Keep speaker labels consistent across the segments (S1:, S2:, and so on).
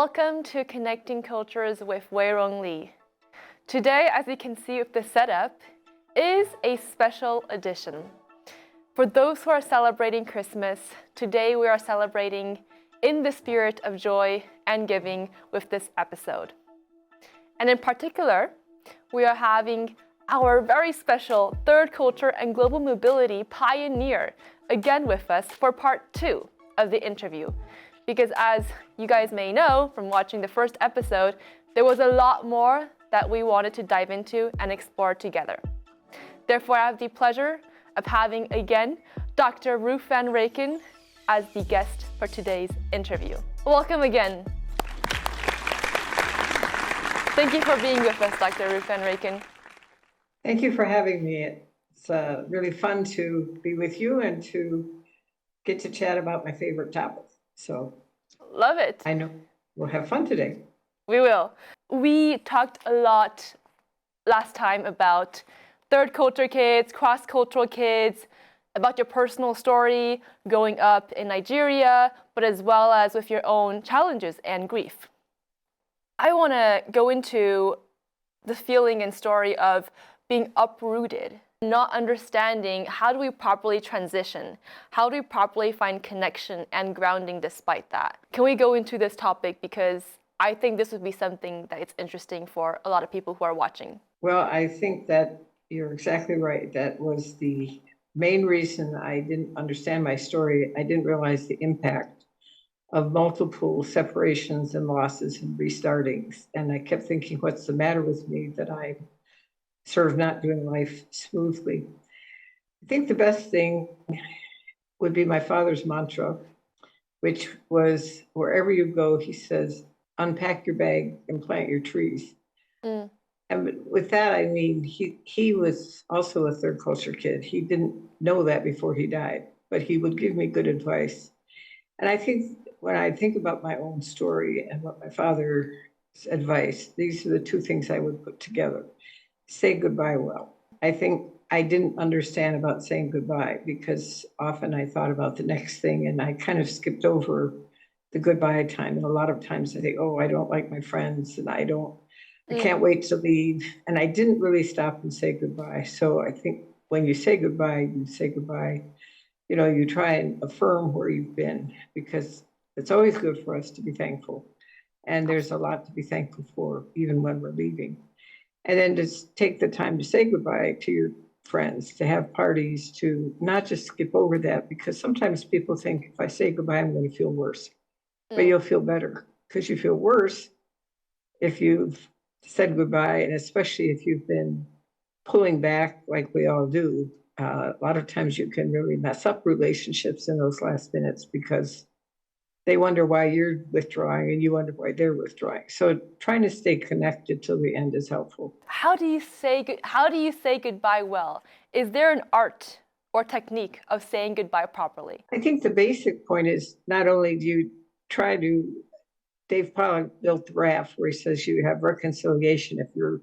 S1: Welcome to Connecting Cultures with Weirong Lee. Today, as you can see with the setup, is a special edition. For those who are celebrating Christmas, today we are celebrating in the spirit of joy and giving with this episode. And in particular, we are having our very special third culture and global mobility pioneer again with us for part 2 of the interview. Because as you guys may know from watching the first episode, there was a lot more that we wanted to dive into and explore together. Therefore, I have the pleasure of having again Dr. Ruth Van Reken as the guest for today's interview. Welcome again. Thank you for being with us, Dr. Ruth Van Reken.
S2: Thank you for having me. It's really fun to be with you and to get to chat about my favorite topic. So,
S1: love it.
S2: I know we'll have fun today.
S1: We will. We talked a lot last time about third culture kids, cross-cultural kids, about your personal story growing up in Nigeria, but as well as with your own challenges and grief. I want to go into the feeling and story of being uprooted, not understanding how do we properly transition, how do we properly find connection and grounding despite that. Can we go into this topic, because I think this would be something that it's interesting for a lot of people who are watching.
S2: Well, I think that you're exactly right. That was the main reason I didn't understand my story. I didn't realize the impact of multiple separations and losses and restartings. And I kept thinking, what's the matter with me that I'm sort of not doing life smoothly? I think the best thing would be my father's mantra, which was, wherever you go, he says, unpack your bag and plant your trees. And with that, I mean, he was also a third culture kid. He didn't know that before he died, but he would give me good advice. And I think when I think about my own story and what my father's advice, these are the two things I would put together. Say goodbye well. I think I didn't understand about saying goodbye because often I thought about the next thing and I kind of skipped over the goodbye time. And a lot of times I think, oh, I don't like my friends and I can't wait to leave. And I didn't really stop and say goodbye. So I think when you say goodbye, you know, you try and affirm where you've been, because it's always good for us to be thankful. And there's a lot to be thankful for, even when we're leaving. And then just take the time to say goodbye to your friends, to have parties, to not just skip over that, because sometimes people think if I say goodbye, I'm going to feel worse. But you'll feel better, because you feel worse if you've said goodbye, and especially if you've been pulling back like we all do. A lot of times you can really mess up relationships in those last minutes because they wonder why you're withdrawing and you wonder why they're withdrawing. So trying to stay connected till the end is helpful.
S1: How do you say goodbye well? Is there an art or technique of saying goodbye properly?
S2: I think the basic point is, not only do you try to, Dave Pollock built the raft where he says you have reconciliation. If your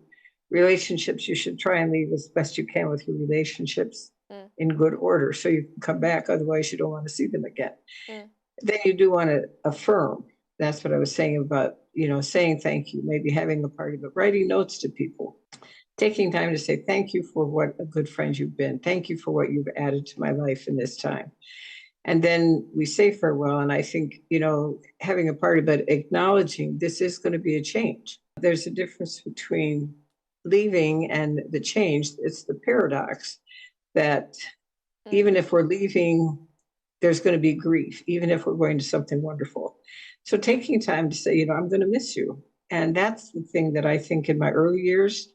S2: relationships, you should try and leave as best you can with your relationships in good order so you can come back. Otherwise, you don't want to see them again. Then you do want to affirm. That's what I was saying about, you know, saying thank you, maybe having a party, but writing notes to people, taking time to say thank you for what a good friend you've been. Thank you for what you've added to my life in this time. And then we say farewell. And I think, you know, having a party, but acknowledging this is going to be a change. There's a difference between leaving and the change. It's the paradox that even if we're leaving, there's going to be grief, even if we're going to something wonderful. So taking time to say, you know, I'm going to miss you. And that's the thing that I think in my early years,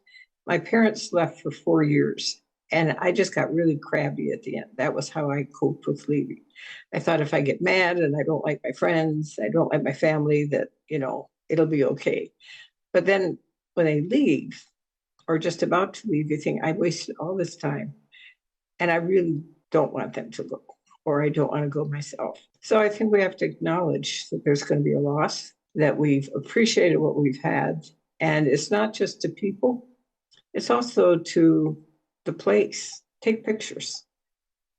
S2: my parents left for 4 years. And I just got really crabby at the end. That was how I coped with leaving. I thought if I get mad and I don't like my friends, I don't like my family, that, you know, it'll be okay. But then when they leave, or just about to leave, you think, I wasted all this time. And I really don't want them to go, or I don't want to go myself. So I think we have to acknowledge that there's going to be a loss, that we've appreciated what we've had. And it's not just to people, it's also to the place. Take pictures.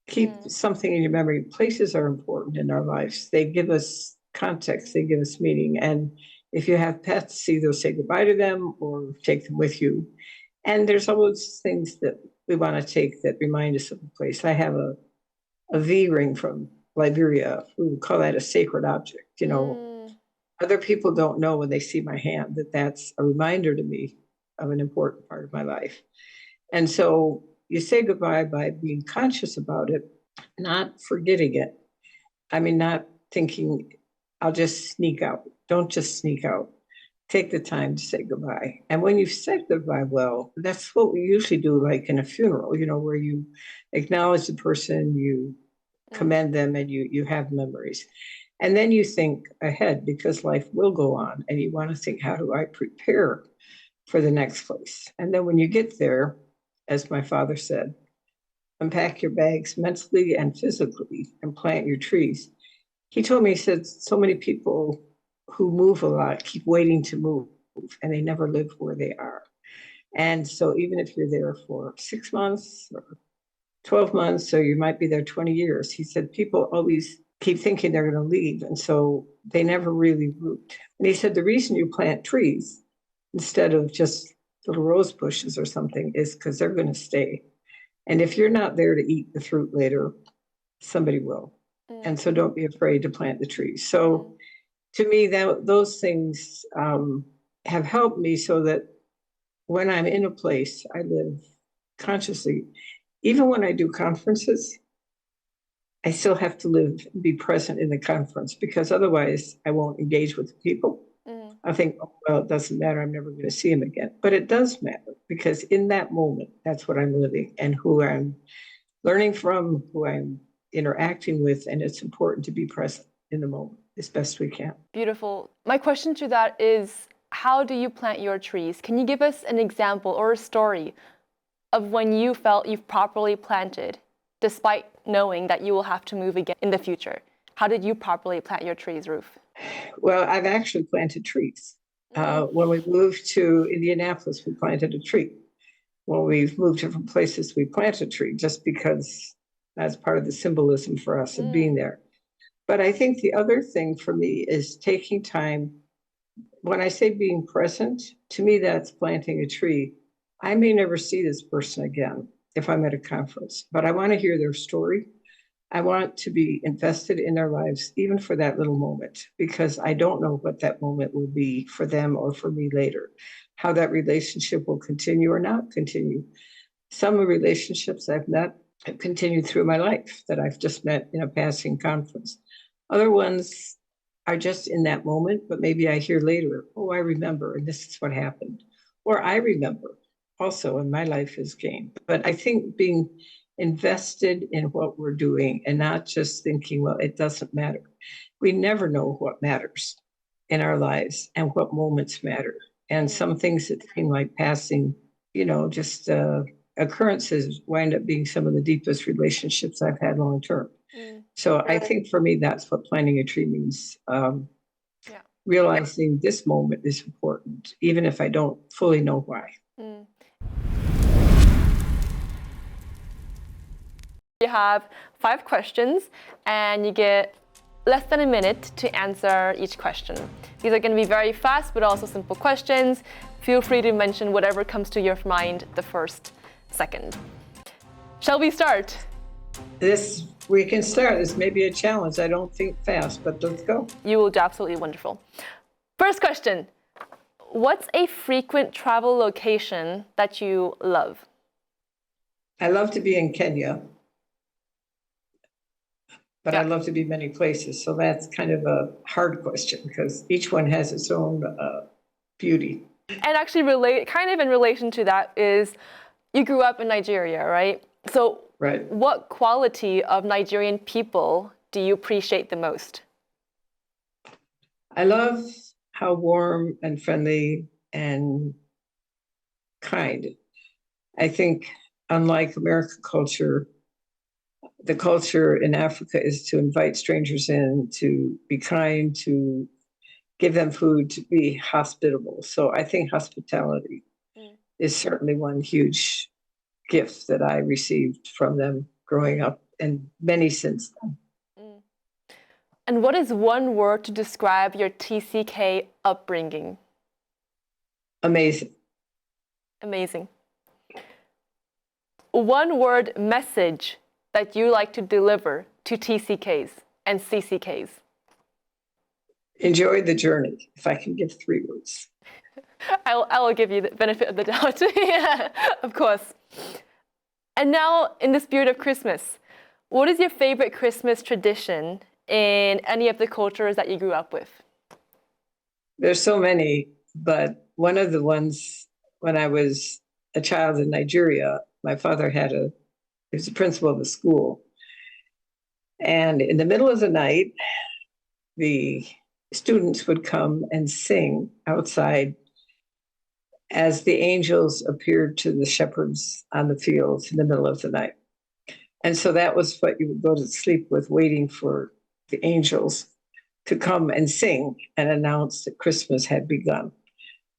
S2: Keep something in your memory. Places are important in our lives. They give us context, they give us meaning. And If you have pets, either say goodbye to them or take them with you. And there's always things that we want to take that remind us of the place. I have a V ring from Liberia. We would call that a sacred object. Other people don't know when they see my hand that that's a reminder to me of an important part of my life. And so you say goodbye by being conscious about it, not forgetting it. I mean, not thinking, I'll just sneak out. Don't just sneak out. Take the time to say goodbye. And when you've said goodbye, well, that's what we usually do, like in a funeral, where you acknowledge the person, you commend them, and you have memories. And then you think ahead, because life will go on, and you want to think, how do I prepare for the next place? And then when you get there, as my father said, unpack your bags mentally and physically and plant your trees. He told me, he said, so many people who move a lot keep waiting to move, and they never live where they are. And so even if you're there for 6 months or 12 months, or you might be there 20 years, he said, people always keep thinking they're going to leave. And so they never really root. And he said, the reason you plant trees instead of just little rose bushes or something is because they're going to stay. And if you're not there to eat the fruit later, somebody will. And so don't be afraid to plant the trees. So to me, those things have helped me so that when I'm in a place, I live consciously. Even when I do conferences, I still have to be present in the conference, because otherwise I won't engage with the people. I think, oh, well, it doesn't matter. I'm never going to see him again. But it does matter, because in that moment, that's what I'm living and who I'm learning from, who I'm interacting with. And it's important to be present in the moment as best we can.
S1: Beautiful. My question to that is, how do you plant your trees? Can you give us an example or a story of when you felt you've properly planted, despite knowing that you will have to move again in the future? How did you properly plant your trees, Ruth?
S2: Well, I've actually planted trees. When we moved to Indianapolis, we planted a tree. When we've moved to different places, we plant a tree, just because that's part of the symbolism for us of being there. But I think the other thing for me is taking time. When I say being present, to me, that's planting a tree. I may never see this person again if I'm at a conference, but I want to hear their story. I want to be invested in their lives, even for that little moment, because I don't know what that moment will be for them or for me later, how that relationship will continue or not continue. Some relationships I've met have continued through my life that I've just met in a passing conference. Other ones are just in that moment, but maybe I hear later, oh, I remember, and this is what happened. Or I remember also, and my life has gained. But I think being invested in what we're doing and not just thinking, well, it doesn't matter. We never know what matters in our lives and what moments matter. And some things that seem like passing, just occurrences wind up being some of the deepest relationships I've had long term. So I think for me, that's what planting a tree means. Realizing this moment is important, even if I don't fully know why.
S1: You have 5 questions, and you get less than a minute to answer each question. These are going to be very fast, but also simple questions. Feel free to mention whatever comes to your mind the first second. Shall we start?
S2: We can start. This may be a challenge. I don't think fast, but let's go.
S1: You will do absolutely wonderful. First question. What's a frequent travel location that you love?
S2: I love to be in Kenya, but I love to be many places. So that's kind of a hard question, because each one has its own beauty. And
S1: actually, in relation to that is, you grew up in Nigeria, right? So what quality of Nigerian people do you appreciate the most?
S2: I love how warm and friendly and kind. I think, unlike American culture, the culture in Africa is to invite strangers in, to be kind, to give them food, to be hospitable. So I think hospitality is certainly one huge gift that I received from them growing up, and many since then.
S1: And what is one word to describe your TCK upbringing?
S2: Amazing.
S1: Amazing. One word message that you like to deliver to TCKs and CCKs?
S2: Enjoy the journey, if I can give 3 words.
S1: I will give you the benefit of the doubt. Yeah, of course. And now, in the spirit of Christmas, what is your favorite Christmas tradition in any of the cultures that you grew up with?
S2: There's so many, but one of the ones when I was a child in Nigeria, my father he was the principal of a school. And in the middle of the night, the students would come and sing outside as the angels appeared to the shepherds on the fields in the middle of the night. And so that was what you would go to sleep with, waiting for the angels to come and sing and announce that Christmas had begun.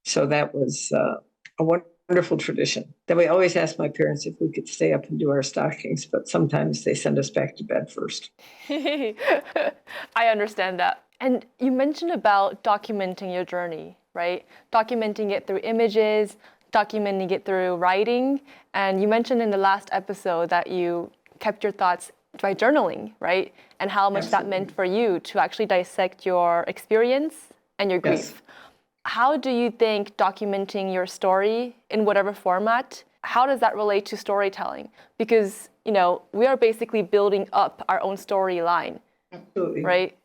S2: So that was a wonderful tradition. Then we always asked my parents if we could stay up and do our stockings, but sometimes they send us back to bed first.
S1: I understand that. And you mentioned about documenting your journey, right? Documenting it through images, documenting it through writing. And you mentioned in the last episode that you kept your thoughts by journaling, right? And how much
S2: Absolutely.
S1: that meant for you to actually dissect your experience and your grief.
S2: Yes.
S1: How do you think documenting your story in whatever format, how does that relate to storytelling? Because, we are basically building up our own storyline,
S2: Absolutely.
S1: right?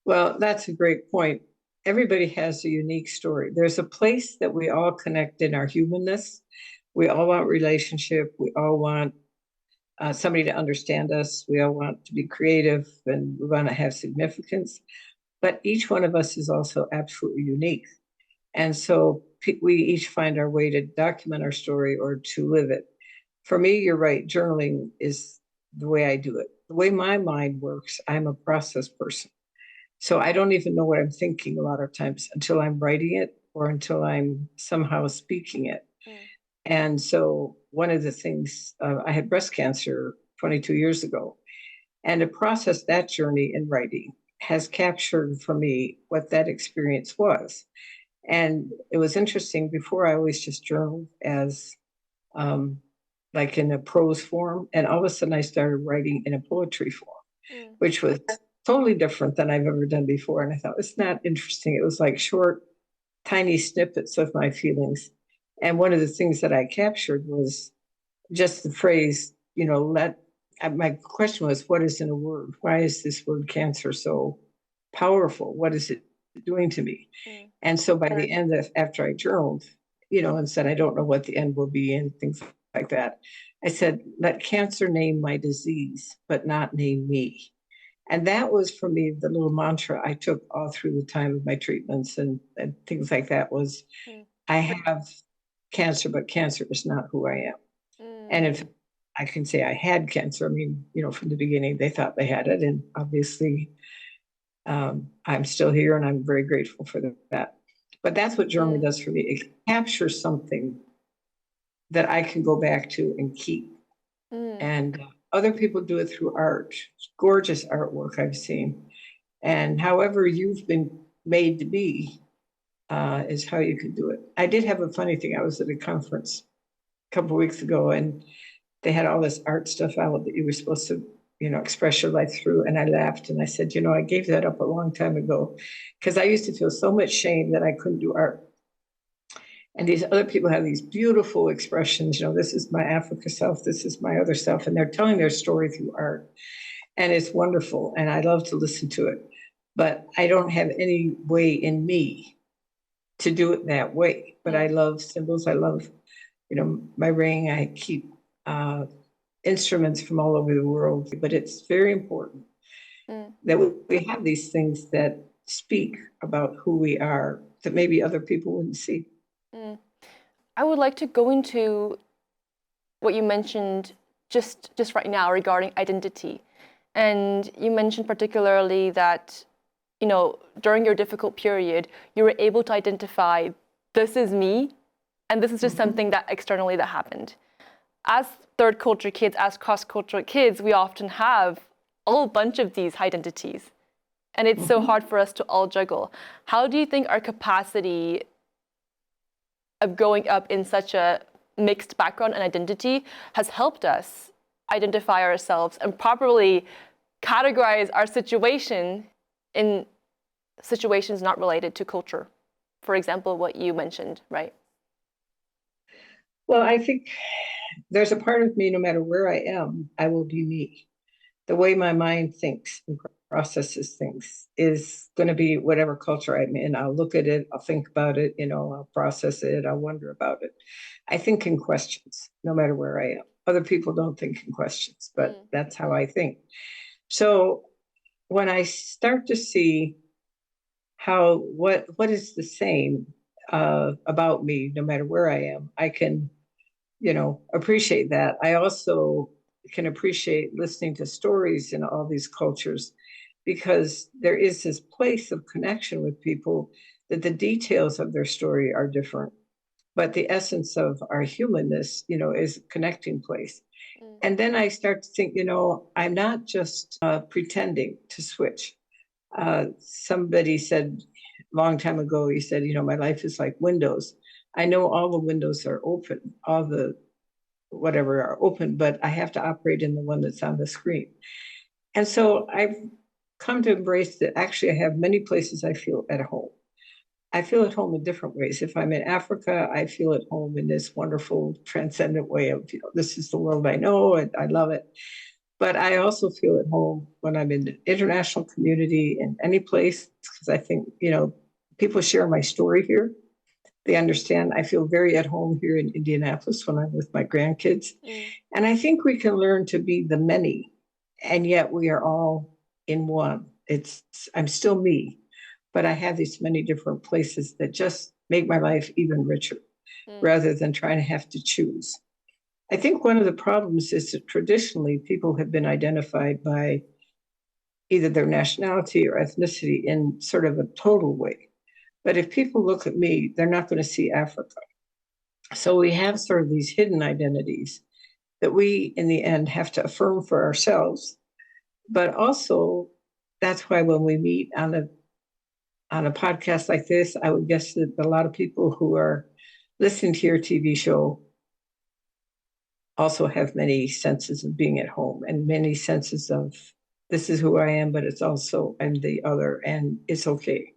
S2: Well, that's a great point. Everybody has a unique story. There's a place that we all connect in our humanness. We all want relationship. We all want somebody to understand us. We all want to be creative and we want to have significance. But each one of us is also absolutely unique. And so we each find our way to document our story or to live it. For me, you're right. Journaling is the way I do it. The way my mind works, I'm a process person. So I don't even know what I'm thinking a lot of times until I'm writing it or until I'm somehow speaking it. And so one of the things, I had breast cancer 22 years ago, and to process that journey in writing has captured for me what that experience was. And it was interesting. Before, I always just journaled as like in a prose form. And all of a sudden I started writing in a poetry form, which was totally different than I've ever done before. And I thought, it's not interesting. It was like short, tiny snippets of my feelings. And one of the things that I captured was just the phrase, my question was, what is in a word? Why is this word cancer so powerful? What is it doing to me? And so by the end after I journaled, and said, I don't know what the end will be and things like that, I said, let cancer name my disease, but not name me. And that was for me the little mantra I took all through the time of my treatments and things like that was, I have cancer, but cancer is not who I am. And if I can say I had cancer, I mean, from the beginning, they thought they had it. And obviously, I'm still here and I'm very grateful for that. But that's what journaling does for me. It captures something that I can go back to and keep. And other people do it through art. It's gorgeous artwork I've seen. And however you've been made to be is how you can do it. I did have a funny thing. I was at a conference a couple of weeks ago and they had all this art stuff out that you were supposed to express your life through. And I laughed and I said, I gave that up a long time ago because I used to feel so much shame that I couldn't do art. And these other people have these beautiful expressions, this is my Africa self, this is my other self, and they're telling their story through art. And it's wonderful, and I love to listen to it. But I don't have any way in me to do it that way. But I love symbols. I love, my ring. I keep instruments from all over the world. But it's very important that we have these things that speak about who we are that maybe other people wouldn't see.
S1: I would like to go into what you mentioned just right now regarding identity. And you mentioned particularly that, during your difficult period, you were able to identify, this is me, and this is just something that externally that happened. As third culture kids, as cross-cultural kids, we often have a whole bunch of these identities. And it's so hard for us to all juggle. How do you think our capacity of growing up in such a mixed background and identity has helped us identify ourselves and properly categorize our situation in situations not related to culture? For example, what you mentioned, right?
S2: Well, I think there's a part of me, no matter where I am, I will be me. The way my mind thinks and processes things is going to be whatever culture I'm in. I'll look at it, I'll think about it, I'll process it, I'll wonder about it. I think in questions, no matter where I am. Other people don't think in questions, but that's how I think. So when I start to see what is the same about me, no matter where I am, I can, appreciate that. I also can appreciate listening to stories in all these cultures, because there is this place of connection with people that the details of their story are different, but the essence of our humanness, is a connecting place. And then I start to think, I'm not just pretending to switch. Somebody said a long time ago, he said, my life is like windows. I know all the windows are open, all the whatever are open, but I have to operate in the one that's on the screen. And so I've come to embrace that actually I have many places I feel at home. I feel at home in different ways. If I'm in Africa, I feel at home in this wonderful transcendent way of, this is the world I know and I love it. But I also feel at home when I'm in the international community in any place, because I think, people share my story here. They understand. I feel very at home here in Indianapolis when I'm with my grandkids. And I think we can learn to be the many, and yet we are all in one. I'm still me, but I have these many different places that just make my life even richer, rather than trying to have to choose. I think one of the problems is that traditionally people have been identified by either their nationality or ethnicity in sort of a total way. But if people look at me, they're not going to see Africa. So we have sort of these hidden identities that we, in the end, have to affirm for ourselves. But also, that's why when we meet on a podcast like this, I would guess that a lot of people who are listening to your TV show also have many senses of being at home and many senses of this is who I am, but it's also I'm the other, and it's okay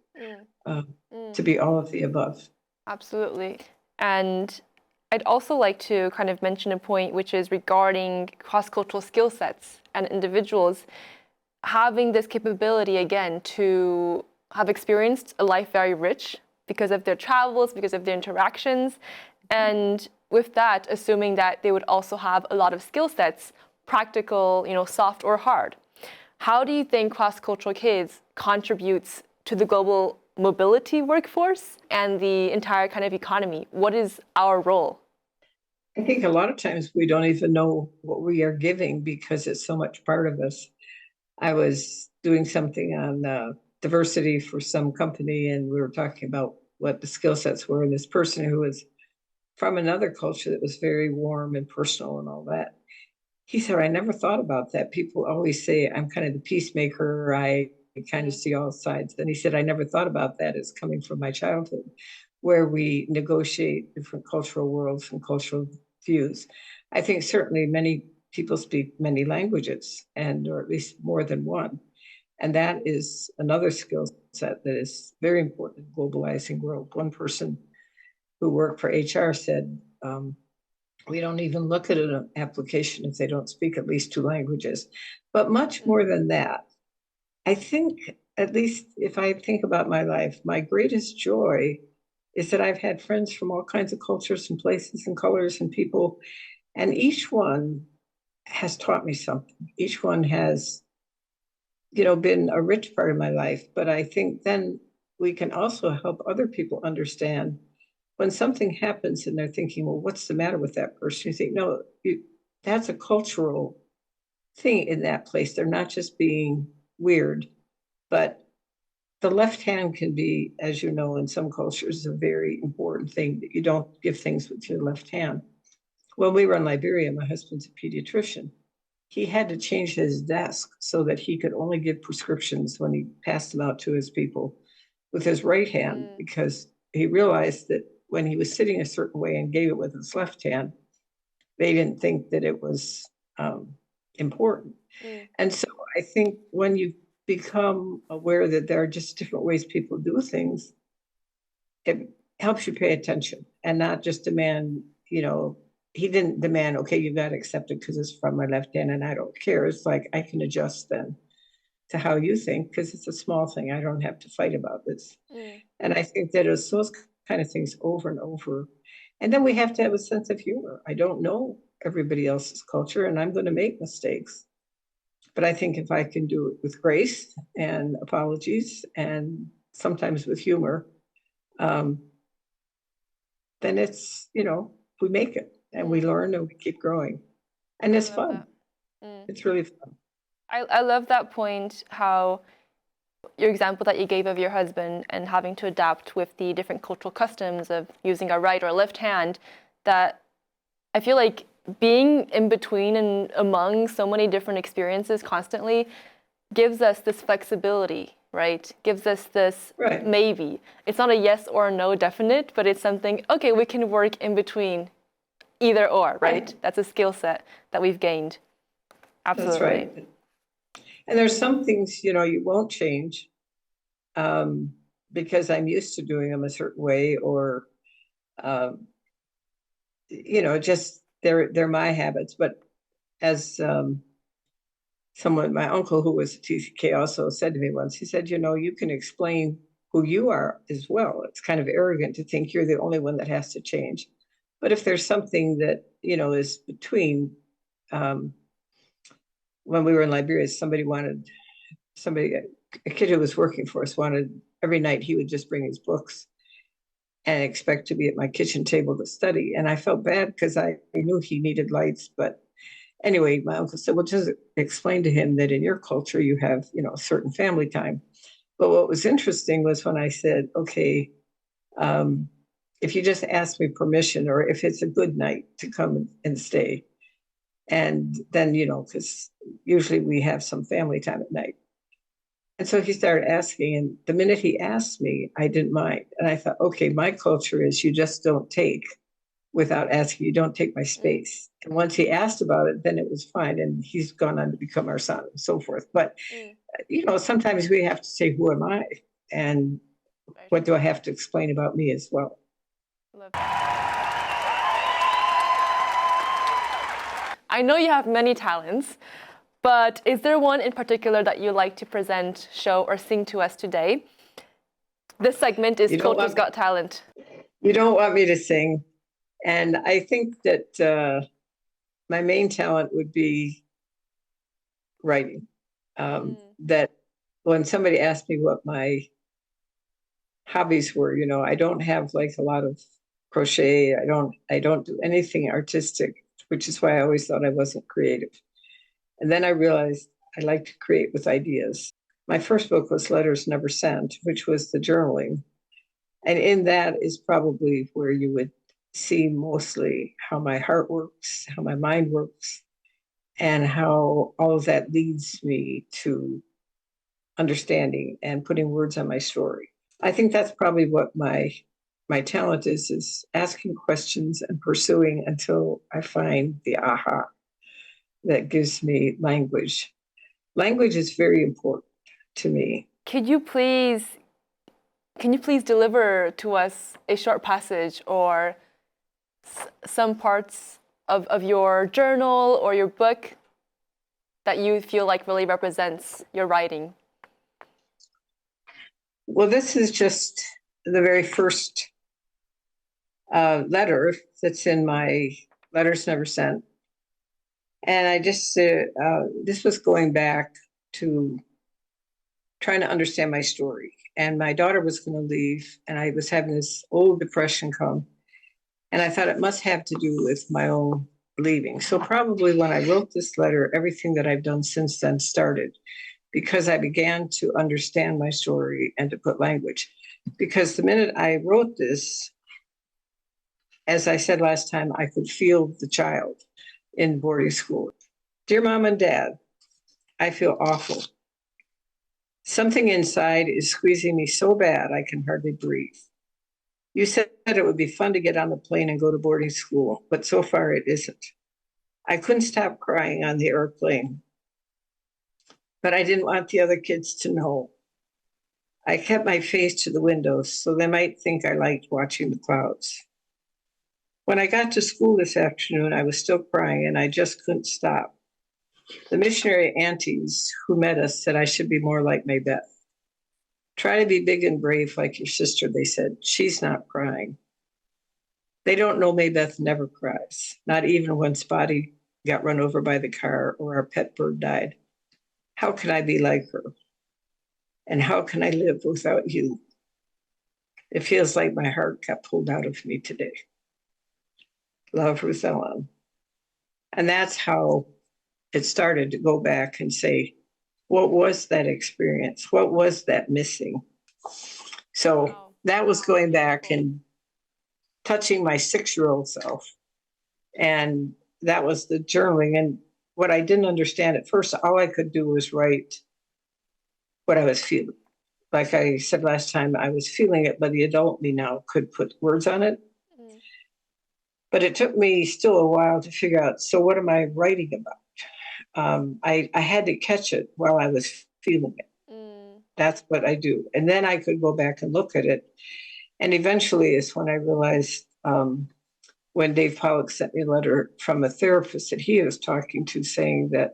S2: to be all of the above.
S1: Absolutely. And I'd also like to kind of mention a point which is regarding cross-cultural skill sets and individuals having this capability, again, to have experienced a life very rich because of their travels, because of their interactions. And with that, assuming that they would also have a lot of skill sets, practical, soft or hard. How do you think cross-cultural kids contributes to the global mobility workforce and the entire kind of economy? What is our role?
S2: I think a lot of times we don't even know what we are giving because it's so much part of us. I was doing something on diversity for some company, and we were talking about what the skill sets were. And this person who was from another culture that was very warm and personal and all that, he said, I never thought about that. People always say I'm kind of the peacemaker. I kind of see all sides. And he said, I never thought about that as coming from my childhood, where we negotiate different cultural worlds and cultural views. I think certainly many people speak many languages, or at least more than one. And that is another skill set that is very important in the globalizing world. One person who worked for HR said, we don't even look at an application if they don't speak at least two languages. But much more than that, I think, at least if I think about my life, my greatest joy is that I've had friends from all kinds of cultures and places and colors and people, and each one has taught me something. Each one has, been a rich part of my life. But I think then we can also help other people understand when something happens and they're thinking, well, what's the matter with that person? You think, no, that's a cultural thing in that place. They're not just being weird, but the left hand can be, as you know, in some cultures, a very important thing that you don't give things with your left hand. When we were in Liberia, my husband's a pediatrician, he had to change his desk so that he could only give prescriptions when he passed them out to his people with his right hand, because he realized that when he was sitting a certain way and gave it with his left hand, they didn't think that it was important. And so I think when you become aware that there are just different ways people do things, it helps you pay attention and not just demand, he didn't demand, okay, you got to accept it because it's from my left hand and I don't care. It's like, I can adjust then to how you think, because it's a small thing. I don't have to fight about this. And I think that it's those kind of things over and over. And then we have to have a sense of humor. I don't know everybody else's culture and I'm going to make mistakes. But I think if I can do it with grace and apologies and sometimes with humor, then it's, we make it and we learn and we keep growing. And it's fun. It's really fun.
S1: I love that point, how your example that you gave of your husband and having to adapt with the different cultural customs of using a right or left hand, that I feel like being in between and among so many different experiences constantly gives us this flexibility, right? Gives us this maybe. It's not a yes or a no definite, but it's something, okay, we can work in between either or, right? That's a skill set that we've gained. Absolutely.
S2: That's right. And there's some things, you won't change because I'm used to doing them a certain way, or, just they're my habits. But as my uncle who was a CCK also said to me once, he said, you can explain who you are as well. It's kind of arrogant to think you're the only one that has to change. But if there's something that, is between, when we were in Liberia, a kid who was working for us wanted, every night he would just bring his books and expect to be at my kitchen table to study. And I felt bad because I knew he needed lights. But anyway, my uncle said, well, just explain to him that in your culture, you have, certain family time. But what was interesting was when I said, okay, if you just ask me permission, or if it's a good night to come and stay. And then, because usually we have some family time at night. And so he started asking, and the minute he asked me, I didn't mind. And I thought, okay, my culture is you just don't take without asking, you don't take my space. And once he asked about it, then it was fine. And he's gone on to become our son and so forth. But, sometimes we have to say, who am I? And what do I have to explain about me as well?
S1: Love that. I know you have many talents, but is there one in particular that you like to present, show, or sing to us today? This segment is Culture's Got Talent.
S2: You don't want me to sing. And I think that my main talent would be writing. That when somebody asked me what my hobbies were, I don't have like a lot of crochet. I don't do anything artistic, which is why I always thought I wasn't creative. And then I realized I like to create with ideas. My first book was Letters Never Sent, which was the journaling. And in that is probably where you would see mostly how my heart works, how my mind works, and how all of that leads me to understanding and putting words on my story. I think that's probably what my talent is asking questions and pursuing until I find the aha that gives me language. Language is very important to me.
S1: Can you please deliver to us a short passage or some parts of your journal or your book that you feel like really represents your writing?
S2: Well, this is just the very first letter that's in my Letters Never Sent. And I just, this was going back to trying to understand my story. And my daughter was going to leave, and I was having this old depression come. And I thought it must have to do with my own leaving. So probably when I wrote this letter, everything that I've done since then started, because I began to understand my story and to put language. Because the minute I wrote this, as I said last time, I could feel the child in boarding school, Dear Mom and Dad, I feel awful. Something inside is squeezing me so bad I can hardly breathe. You said it would be fun to get on the plane and go to boarding school, but so far it isn't. I couldn't stop crying on the airplane, but I didn't want the other kids to know. I kept my face to the windows so they might think I liked watching the clouds. When I got to school this afternoon, I was still crying and I just couldn't stop. The missionary aunties who met us said I should be more like Maybeth. Try to be big and brave like your sister, they said. She's not crying. They don't know Maybeth never cries, not even when Spotty got run over by the car or our pet bird died. How can I be like her? And how can I live without you? It feels like my heart got pulled out of me today. Love, Ruth Ellen. And that's how it started to go back and say, what was that experience? What was that missing? So that was going back and touching my 6-year-old self. And that was the journaling. And what I didn't understand at first, all I could do was write what I was feeling. Like I said last time, I was feeling it, but the adult me now could put words on it. But it took me still a while to figure out, so what am I writing about? I had to catch it while I was feeling it. That's what I do. And then I could go back and look at it. And eventually is when I realized when Dave Pollock sent me a letter from a therapist that he was talking to saying that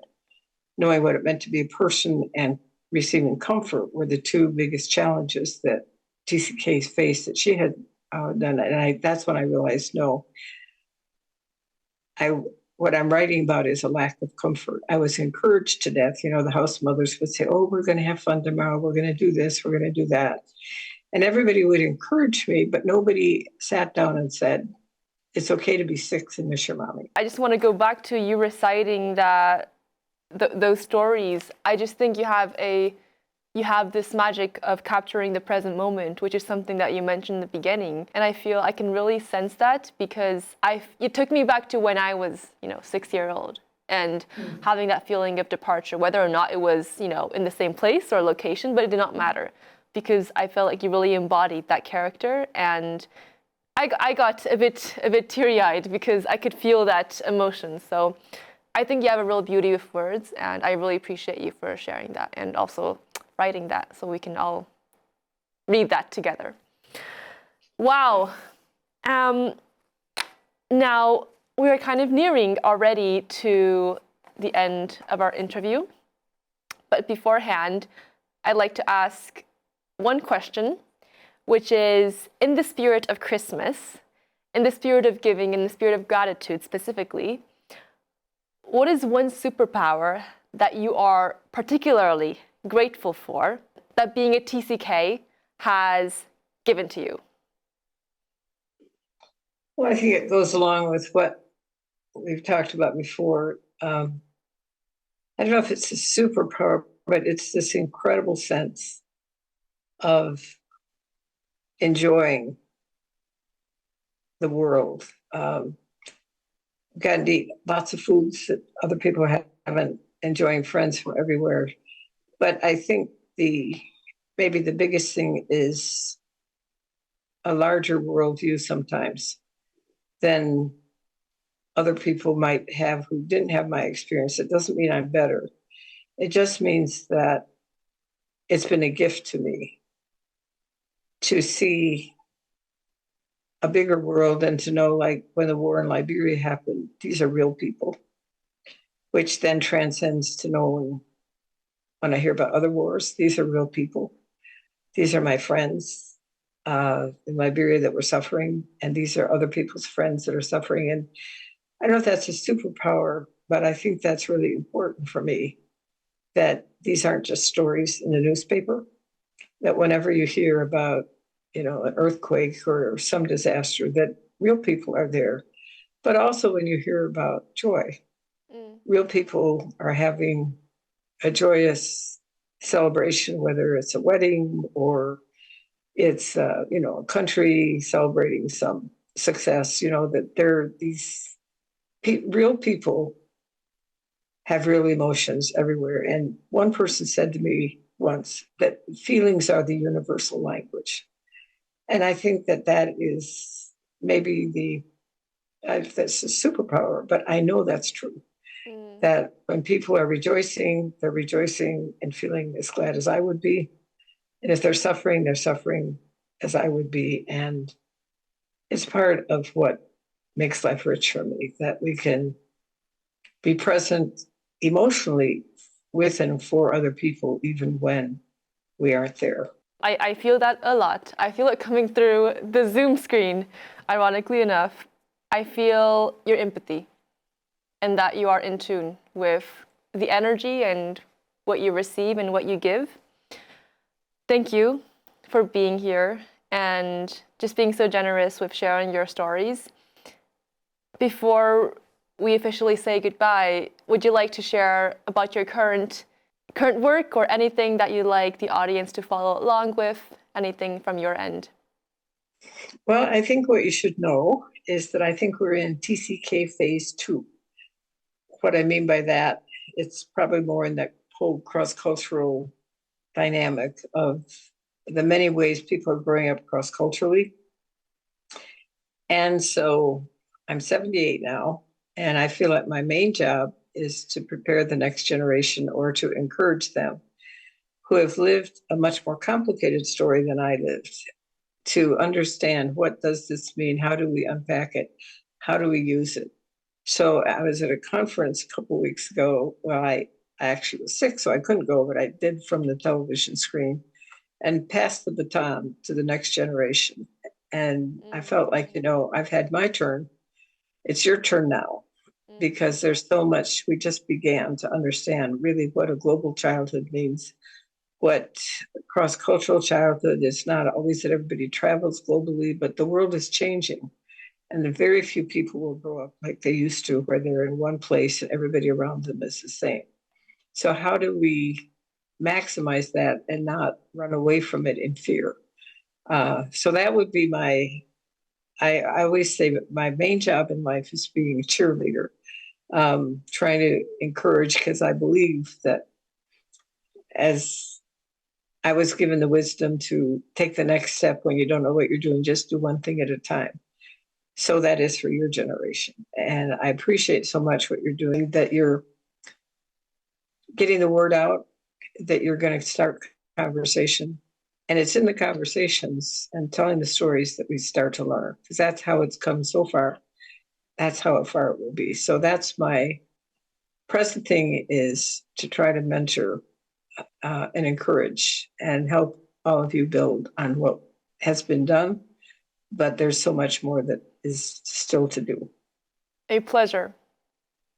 S2: knowing what it meant to be a person and receiving comfort were the two biggest challenges that TCKs faced that she had done. And that's when I realized, no, what I'm writing about is a lack of comfort. I was encouraged to death. You know, the house mothers would say, oh, we're going to have fun tomorrow. We're going to do this. We're going to do that. And everybody would encourage me, but nobody sat down and said, it's okay to be sick and miss your mommy.
S1: I just want to go back to you reciting those stories. I just think you have this magic of capturing the present moment, which is something that you mentioned in the beginning. And I feel I can really sense that because it took me back to when I was, 6-year-old and having that feeling of departure, whether or not it was, in the same place or location, but it did not matter because I felt like you really embodied that character. And I got a bit teary-eyed because I could feel that emotion. So I think you have a real beauty with words, and I really appreciate you for sharing that and also writing that so we can all read that together. Wow. Now, we are kind of nearing already to the end of our interview. But beforehand, I'd like to ask one question, which is, in the spirit of Christmas, in the spirit of giving, in the spirit of gratitude specifically, what is one superpower that you are particularly grateful for that being a TCK has given to you?
S2: Well, I think it goes along with what we've talked about before. I don't know if it's a superpower, but it's this incredible sense of enjoying the world. Gotten to eat lots of foods that other people haven't, enjoying friends from everywhere. But I think maybe the biggest thing is a larger worldview sometimes than other people might have who didn't have my experience. It doesn't mean I'm better. It just means that it's been a gift to me to see a bigger world and to know, like when the war in Liberia happened, these are real people, which then transcends to knowing when I hear about other wars, these are real people. These are my friends in Liberia that were suffering, and these are other people's friends that are suffering. And I don't know if that's a superpower, but I think that's really important for me, that these aren't just stories in the newspaper, that whenever you hear about, an earthquake or some disaster, that real people are there. But also when you hear about joy, real people are having a joyous celebration, whether it's a wedding or it's, a country celebrating some success, that there are these real people have real emotions everywhere. And one person said to me once that feelings are the universal language. And I think that that is maybe that's a superpower, but I know that's true. That when people are rejoicing, they're rejoicing and feeling as glad as I would be. And if they're suffering as I would be. And it's part of what makes life rich for me, that we can be present emotionally with and for other people, even when we aren't there.
S1: I feel that a lot. I feel it coming through the Zoom screen, ironically enough. I feel your empathy and that you are in tune with the energy and what you receive and what you give. Thank you for being here and just being so generous with sharing your stories. Before we officially say goodbye, would you like to share about your current work or anything that you'd like the audience to follow along with, anything from your end?
S2: Well, I think what you should know is that I think we're in TCK phase 2. What I mean by that, it's probably more in that whole cross-cultural dynamic of the many ways people are growing up cross-culturally. And so I'm 78 now, and I feel like my main job is to prepare the next generation or to encourage them who have lived a much more complicated story than I lived to understand what does this mean? How do we unpack it? How do we use it? So I was at a conference a couple of weeks ago. Well, I actually was sick, so I couldn't go, but I did from the television screen and passed the baton to the next generation. And I felt like, I've had my turn. It's your turn now, because there's so much. We just began to understand really what a global childhood means, what cross-cultural childhood is. Not always that everybody travels globally, but the world is changing. And the very few people will grow up like they used to, where they're in one place and everybody around them is the same. So how do we maximize that and not run away from it in fear? So that would be I always say that my main job in life is being a cheerleader, trying to encourage, because I believe that as I was given the wisdom to take the next step when you don't know what you're doing, just do one thing at a time. So that is for your generation. And I appreciate so much what you're doing, that you're getting the word out, that you're going to start conversation. And it's in the conversations and telling the stories that we start to learn, because that's how it's come so far. That's how far it will be. So that's my present thing, is to try to mentor and encourage and help all of you build on what has been done. But there's so much more that is still to do.
S1: A pleasure.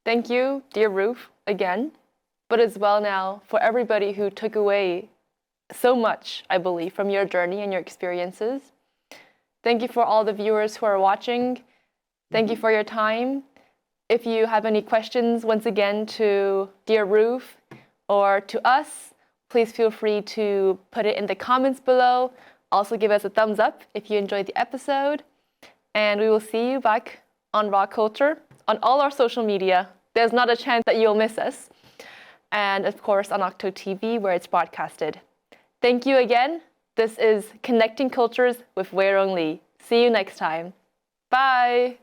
S1: Thank you, dear Ruth, again, but as well now for everybody who took away so much, I believe, from your journey and your experiences. Thank you for all the viewers who are watching. Thank you for your time. If you have any questions, once again, to dear Ruth or to us, please feel free to put it in the comments below. Also give us a thumbs up if you enjoyed the episode. And we will see you back on Raw Culture on all our social media. There's not a chance that you'll miss us. And of course on Octo TV, where it's broadcasted. Thank you again. This is Connecting Cultures with Weirong. See you next time. Bye.